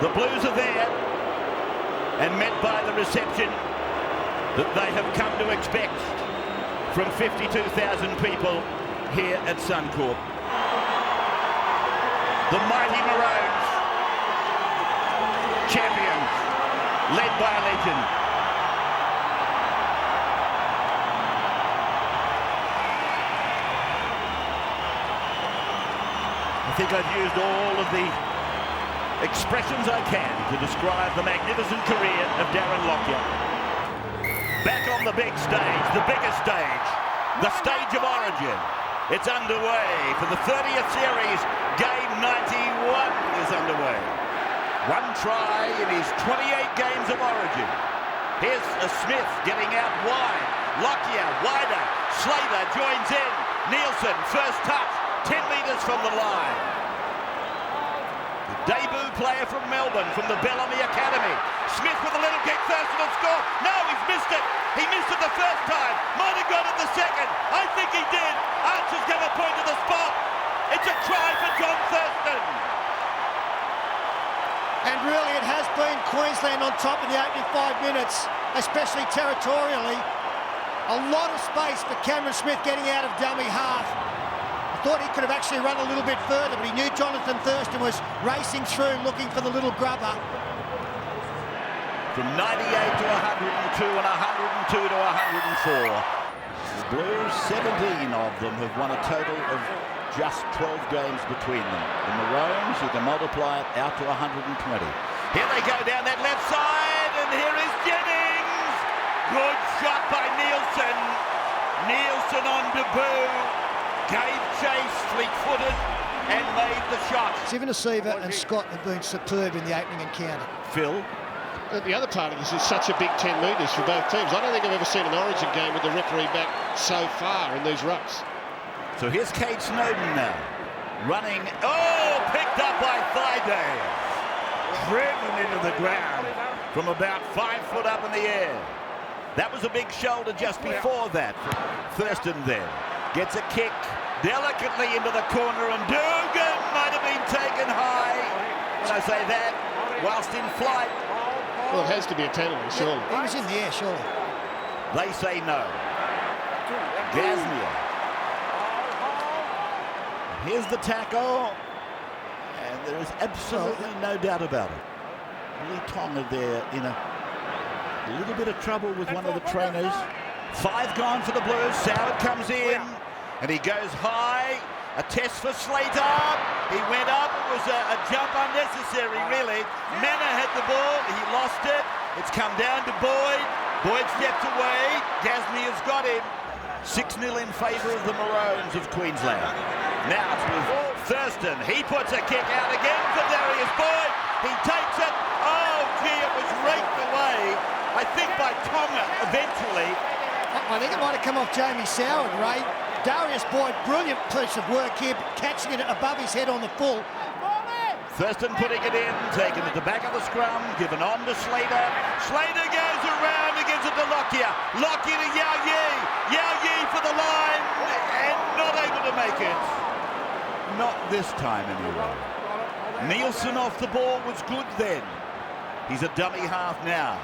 The Blues are there and met by the reception that they have come to expect from 52,000 people here at Suncorp. The mighty Maroons, champions, led by a legend. I think I've used all of the expressions I can to describe the magnificent career of Darren Lockyer. Back on the big stage, the biggest stage, the stage of origin. It's underway for the 30th series. Game 91 is underway. One try in his 28 games of origin. Here's a Smith getting out wide. Lockyer wider. Slater joins in. Nielsen first touch, 10 metres from the line. The debut player from Melbourne, from the Bellamy Academy. Smith with a little kick, Thurston will score. No, he's missed it. He missed it the first time. Might have got it the second. I think he did. Archer's going to point to the spot. It's a try for John Thurston. And really it has been Queensland on top in the opening 5 minutes, especially territorially. A lot of space for Cameron Smith getting out of dummy half. I thought he could have actually run a little bit further, but he knew Jonathan Thurston was racing through looking for the little grubber. From 98 to 102 and 102 to 104. The Blues, 17 of them have won a total of just 12 games between them. The Maroons, you can multiply it out to 120. Here they go down that left side, and here is Jennings. Good shot by Nielsen. Nielsen on debut. Gave chase, fleet-footed, and made the shot. Stephen Seaver and Scott have been superb in the opening encounter. Phil? The other part of this is such a big 10 metres for both teams. I don't think I've ever seen an Origin game with the referee back so far in these rucks. So here's Kate Snowden now, running. Oh, picked up by Thaiday. Driven into the ground from about 5 foot up in the air. That was a big shoulder just before that. Thurston then gets a kick delicately into the corner, and Dugan might have been taken high. When I say that, whilst in flight. Well, it has to be a penalty, surely. He was in the air, surely. They say no. Gasnier. Here's the tackle, and there is absolutely no doubt about it. Lee Tonga there in a little bit of trouble with one of the trainers. 5 gone for the Blues. Soward comes in, and he goes high. A test for Slater. He went up. It was a jump unnecessary, really. Manor had the ball. He lost it. It's come down to Boyd. Boyd stepped away. Gasnier's got him. 6-0 in favour of the Maroons of Queensland. Now it's with Thurston. He puts a kick out again for Darius Boyd. He takes it. Oh, gee, it was raked away, I think, by Tonga eventually. I think it might have come off Jamie Soward, Ray. Darius Boyd, brilliant piece of work here, catching it above his head on the full. Thurston putting it in, taking it to the back of the scrum, given on to Slater. Slater goes around and gives it to Lockyer. Lockyer to Yao Yi. Yao Yi for the line, and not able to make it. Not this time anyway. Nielsen off the ball was good then. He's a dummy half now.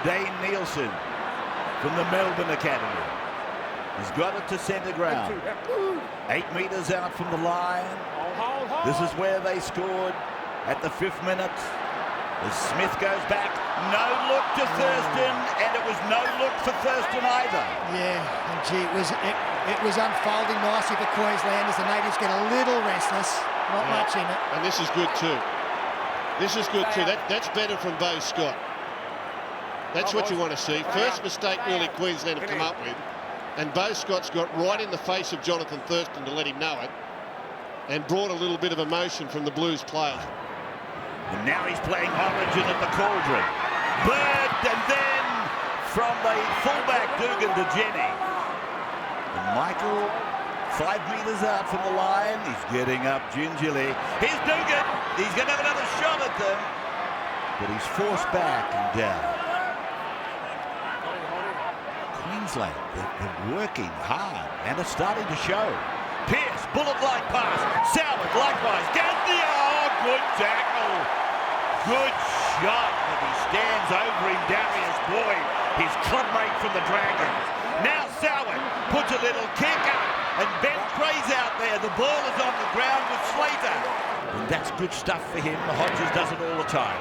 Dane Nielsen from the Melbourne Academy. He's got it to centre ground. 8 metres out from the line. This is where they scored at the 5th minute. As Smith goes back, no look to Thurston, and it was no look for Thurston either. Yeah, and gee, it was unfolding nicely for Queenslanders. The natives get a little restless. Not much in it. And this is good too. This is good too. That's better from Bo Scott. That's what you want to see. First mistake really Queensland have come up with. And Bo Scott's got right in the face of Jonathan Thurston to let him know it, and brought a little bit of emotion from the Blues players. And now he's playing Origin at the Cauldron. Bird, and then from the fullback Dugan to Jenny. And Michael, 5 metres out from the line. He's getting up gingerly. Here's Dugan. He's going to have another shot at them, but he's forced back and down. Queensland, they're working hard, and it's starting to show. Pearce, bullet-like pass. Soward, likewise. Gasnier, oh, good tackle. good shot. And he stands over him, Darius Boyd, his clubmate from the Dragons. Now Soward puts a little kick up, and Ben Cray's out there. The ball is on the ground with Slater. And that's good stuff for him. Hodges does it all the time.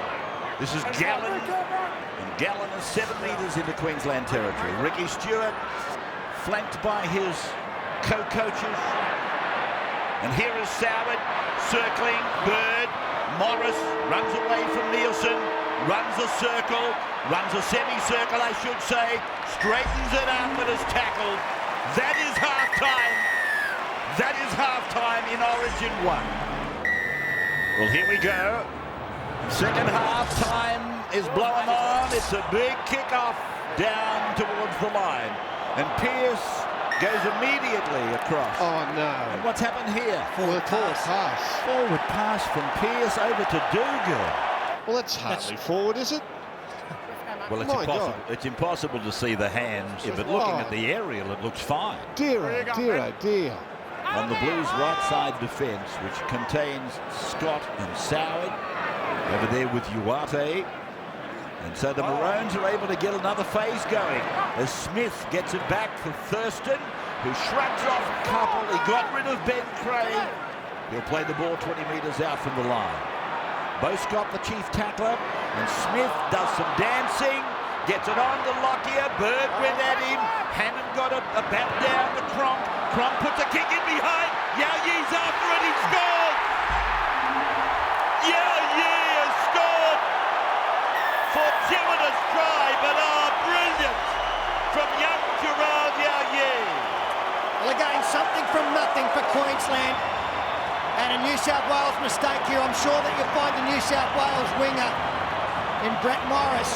This is Gallen, and Gallen is 7 metres into Queensland territory. Ricky Stewart, flanked by his co-coaches. And here is Soward, circling, Bird, Morris runs away from Nielsen, runs a circle, runs a semicircle, I should say, straightens it up and is tackled. That is half-time. That is half-time in Origin 1. Well, here we go. Second half-time is blowing on. It's a big kick-off down towards the line. And Pearce goes immediately across. Oh, no. And what's happened here? Forward pass. Forward pass from Pearce over to Dugan. Well, that's hardly forward, is it? Well, it's impossible to see the hands, but looking at the aerial, it looks fine. Dear, oh dear, oh dear. On the Blues' right side defence, which contains Scott and Soward, over there with Uwate. And so the Maroons are able to get another phase going as Smith gets it back for Thurston, who shrugs off a couple. He got rid of Ben Cray. He'll play the ball 20 metres out from the line. Bo Scott, the chief tackler, and Smith does some dancing, gets it on to Lockyer. Bird went at him. Hannon got a bat down to Cronk. Cronk puts a kick in behind. Yao Yi's after it. He scored. Yao Yi has scored. Fortuitous try, but brilliant from young Gerard Yao Yi. Well, again, something from nothing for Queensland. And a New South Wales mistake here. I'm sure that you'll find the New South Wales winger in Brett Morris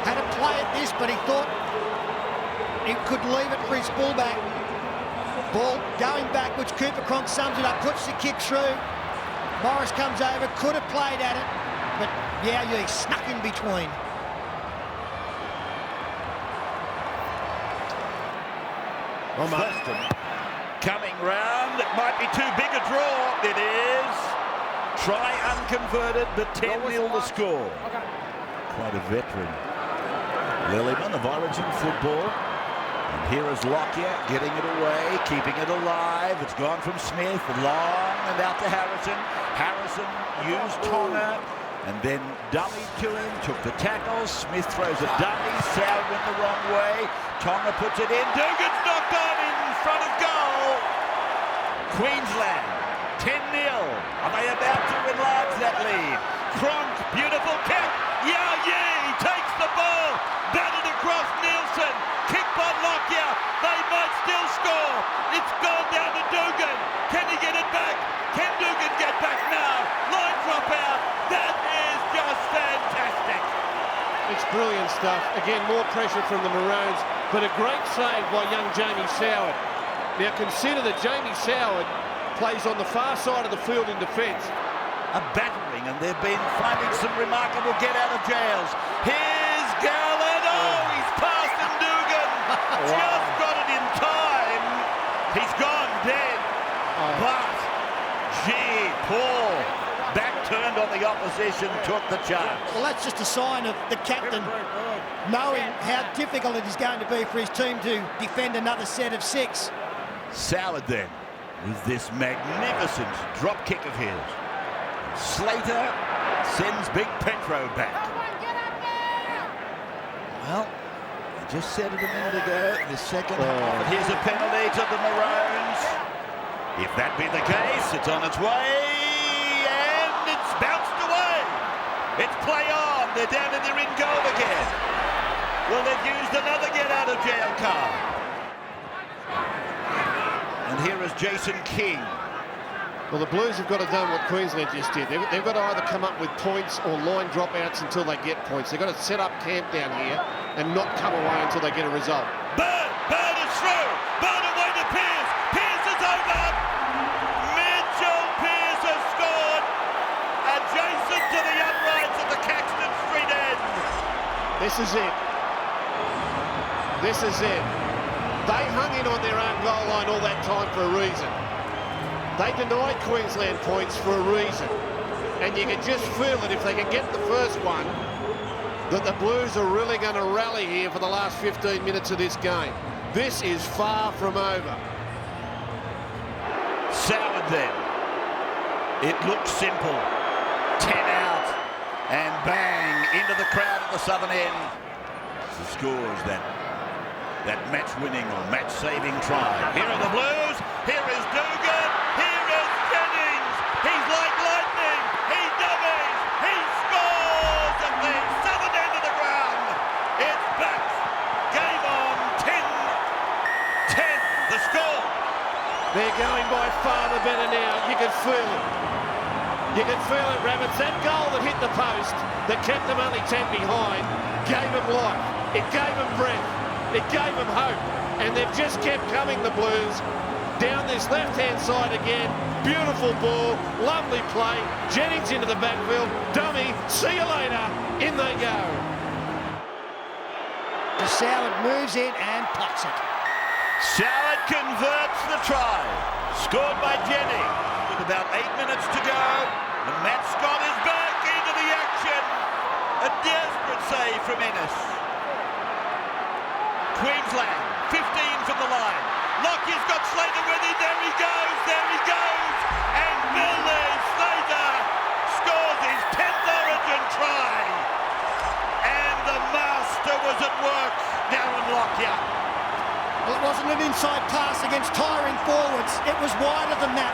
had a play at this, but he thought he could leave it for his fullback. Ball going backwards. Cooper Cronk sums it up, puts the kick through. Morris comes over, could have played at it, but yeah, he snuck in between. Thurston coming round. It might be too big a draw. It is. Try unconverted, but 10-0 the score. Quite a veteran. Lillyman of Origin football. And here is Lockyer getting it away, keeping it alive. It's gone from Smith, long and out to Harrison. Harrison used Tonga and then dummied to him, took the tackle. Smith throws a dummy, Soward went the wrong way. Tonga puts it in, Dugan's knocked on in front of goal. Queensland, 10-0. Are they about to enlarge that lead? Cronk, beautiful kick. Yao Yi takes the ball, batted across Nielsen, kick by Lockyer. They might still score. It's gone down to Dugan. Can he get it back? Can Dugan get back now? Line drop out. That is just fantastic. It's brilliant stuff. Again, more pressure from the Maroons, but a great save by young Jamie Soward. Now consider that Jamie Soward plays on the far side of the field in defence. A battering, and they've been finding some remarkable get-out-of-jails. Here's Gallen. Oh, he's passed and Dugan just got it in time. He's gone dead. But, gee, Paul, back turned on the opposition, took the chance. Well, that's just a sign of the captain knowing how difficult it is going to be for his team to defend another set of 6. Soward then, with this magnificent drop kick of his. Slater sends Big Petro back. Well, I just said it a minute ago, the second half, but here's a penalty to the Maroons. If that be the case, it's on its way, and it's bounced away. It's play on, they're down and they're in goal again. Well, they've used another get-out-of-jail card. And here is Jason King. Well, the Blues have got to do what Queensland just did. They've got to either come up with points or line dropouts until they get points. They've got to set up camp down here and not come away until they get a result. Bird is through. Bird away to Pearce. Pearce is over. Mitchell Pearce has scored. Adjacent to the uprights at the Caxton Street end. This is it. This is it. They hung in on their own goal line all that time for a reason. They denied Queensland points for a reason. and you can just feel that if they can get the first one, that the Blues are really going to rally here for the last 15 minutes of this game. This is far from over. Soured then. It looks simple. 10 out. And bang, into the crowd at the southern end. The scores that match-winning or match-saving try. Here are the Blues. Here is Dugan. Here is Jennings. He's like lightning. He dummies. He scores at the southern end of the ground. It's back. Game on. 10. The score. They're going by far the better now. You can feel it. You can feel it, Rabbits. That goal that hit the post, that kept them only 10 behind, gave them life. It gave them breath. It gave them hope. And they've just kept coming, the Blues. Down this left-hand side again. Beautiful ball. Lovely play. Jennings into the backfield. Dummy. See you later. In they go. Soward moves in and pots it. Soward converts the try. Scored by Jennings. With about 8 minutes to go. And Matt Scott is back into the action. A desperate save from Ennis. Queensland, 15 from the line. Lockie's got Slater with him. There he goes. And Billy Slater scores his 10th Origin try. And the master was at work, Darren Lockyer. Well, it wasn't an inside pass against tiring forwards. It was wider than that.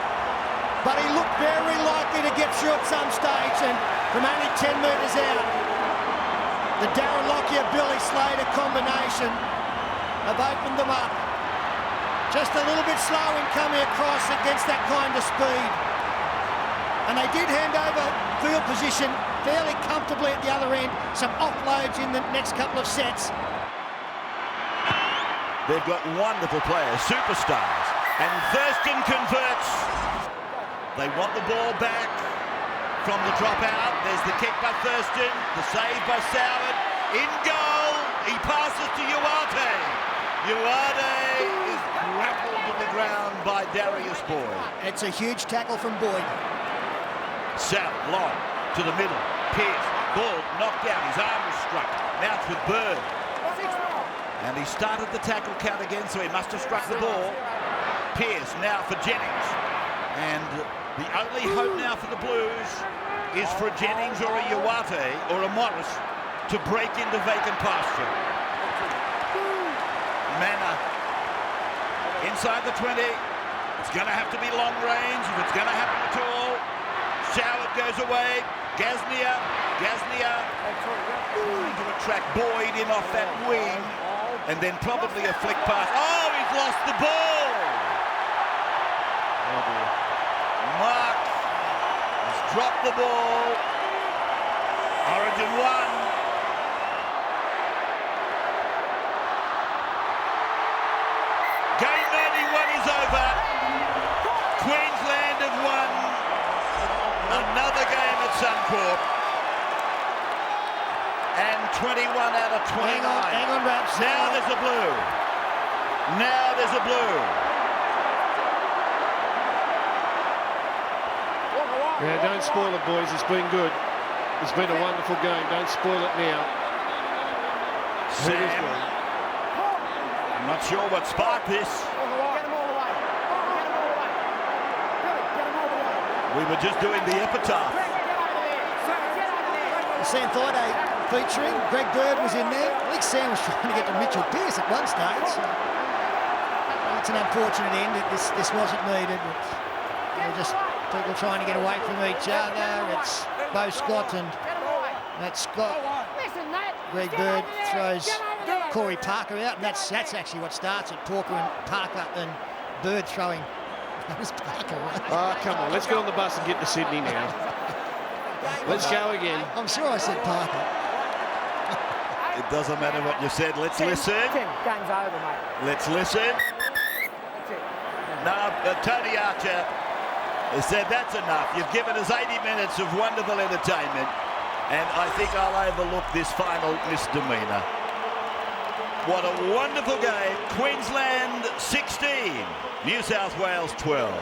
But he looked very likely to get through at some stage, and from only 10 metres out, the Darren Lockyer-Billy Slater combination have opened them up. Just a little bit slow in coming across against that kind of speed. And they did hand over field position fairly comfortably at the other end. Some offloads in the next couple of sets. They've got wonderful players, superstars. And Thurston converts. They want the ball back from the dropout. There's the kick by Thurston, the save by Soward. In goal, he passes to Uarte. Uarte is grappled to the ground by Darius Boyd. It's a huge tackle from Boyd. Soward, long, to the middle. Pearce, ball knocked down. His arm was struck. Now it's with Bird. And he started the tackle count again, so he must have struck the ball. Pearce now for Jennings. And the only hope now for the Blues is for a Jennings or a Uarte or a Morris to break into vacant pasture. Manor inside the 20. It's going to have to be long range if it's going to happen at all. Soward goes away. Gaznia trying to attract Boyd in off that wing, and then probably a flick pass. Oh, he's lost the ball. Oh dear. Mark has dropped the ball. Origin 1. Game 91 is over. Queensland have won another game at Suncorp. And 21 out of 29. Hang on, Raps. Now there's a blue. Now there's a blue. Yeah, don't spoil it, boys. It's been good. It's been a wonderful game. Don't spoil it now. Sam, I'm not sure what sparked this. We were just doing the epitaph. Sam Thaiday featuring. Greg Bird was in there. I think Sam was trying to get to Mitchell Pearce at one stage. It's an unfortunate end. This wasn't needed. Just people trying to get away from each other. It's Bo Scott and that Scott. Greg Bird throws Corey Parker out, and that's actually what starts it. Parker and Bird throwing. That was Parker, right? Oh, come on. Let's get on the bus and get to Sydney now. Let's go again. I'm sure I said Parker. It doesn't matter what you said. Let's listen. Game's over, mate. Let's listen. No, Tony Archer has said that's enough. You've given us 80 minutes of wonderful entertainment, and I think I'll overlook this final misdemeanor. What a wonderful game. Queensland 16, New South Wales 12.